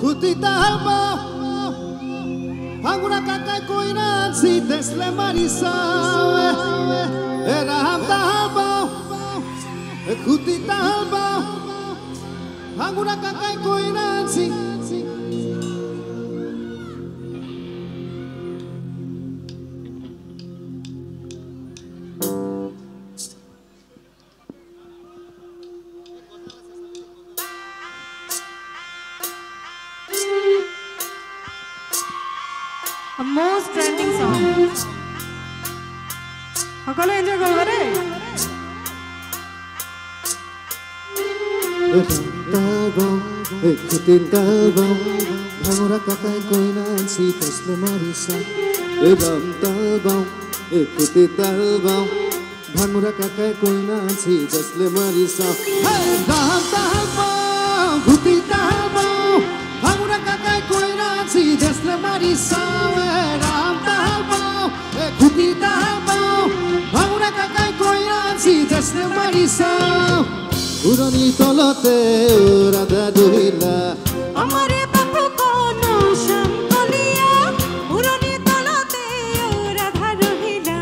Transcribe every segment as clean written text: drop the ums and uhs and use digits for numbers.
Kutita halba Hangura kakai koinan si desle marisa Era hamta halba Kutita halba Hangura kakai koinan si A most trending song. Hakalo enjoy korba re. Hangura kakai koinan si desle marisa Ram talbam Kutita halba Hangura kakai koinan si desle marisa Ram talbam Kutita halba Hangura kakai koinan si desle marisa Ram talbam Kutita halba Hangura kakai koinan si desle marisa Urani tolate urada duhila Amare bapu kono shankoliya Urani tolate uradha rohila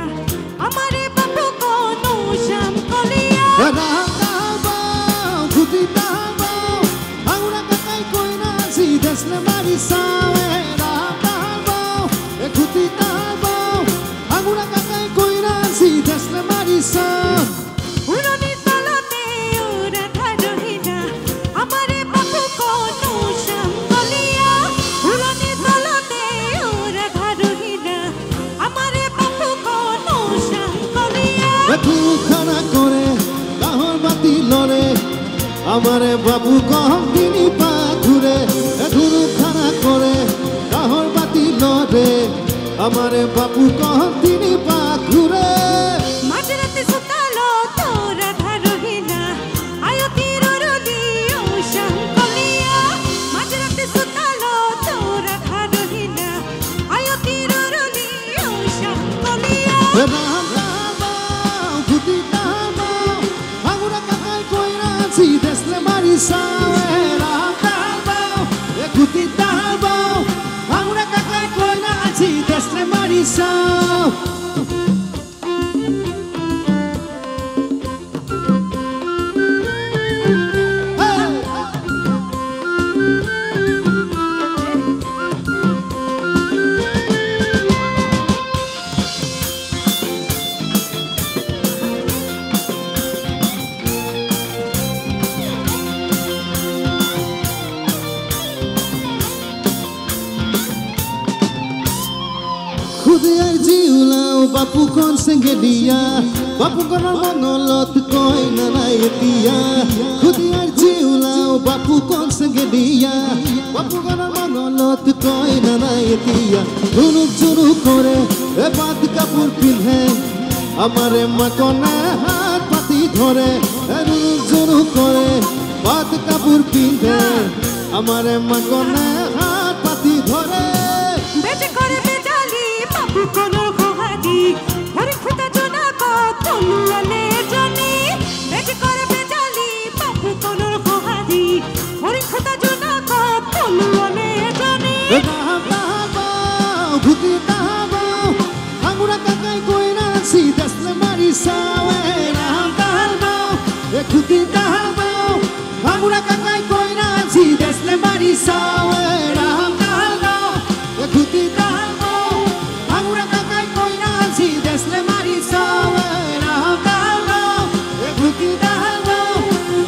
Amare bapu kono shankoliya Ram talbam Kutita halba Hangura kakai koinan si desle marisa Ram talbam Kutita halba Hangura kakai koinan si desle marisa Urani tolate uradha rohila Amare bapu kono shankoliya Urani tolate uradha rohila Amare bapu kono shankoliya দুখানা করে কাহর বাতি লড়ে আমারে বাবু কম দিনি পা ঘুরে দুখানা করে কাহর বাতি লড়ে আমারে বাবু কম দিনি পা ঘুরে মাঝরাতে সুতালো তোরা রহিলা আয়তির রলি ও শাঙ্কলিয়া মাঝরাতে সুতালো তোরা রহিলা আয়তির রলি ও শাঙ্কলিয়া Ram Ram Kutita halba Hangura kakai koinan si desle marisa Ram talbam Kutita halba Hangura kakai koinan si desle marisa Khudiyar jiulao bapu kon sengedia Bapu konar mangolot koi nanayetia Khudiyar jiulao bapu kon sengedia Bapu konar mangolot koi nanayetia Junuk junuk kore e baat kapur pinhe Amare makone hat pati dhore Junuk junuk kore baat kapur pinhe Amare makone hat pati dhore বেজে করে বেজালি বাবু কোনর খোহাদি হরি খুদা জনা কো তলুয়ালে জানি বেজে করে বেজালি বাবু কোনর খোহাদি হরি খুদা জনা কো তলুয়ালে জানি Ram talbam Kutita halba Hangura kakai koinan si desle marisa Ram talbam Kutita halba Hangura kakai koinan si desle marisa Ram talbam Kutita halba Hangura kakai koinan si desle marisa Ram talbam Kutita halba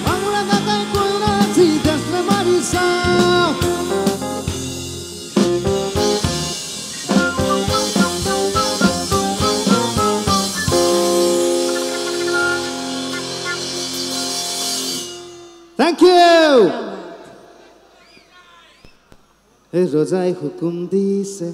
Hangura kakai koinan si desle marisa Thank you. Rozai hukum dise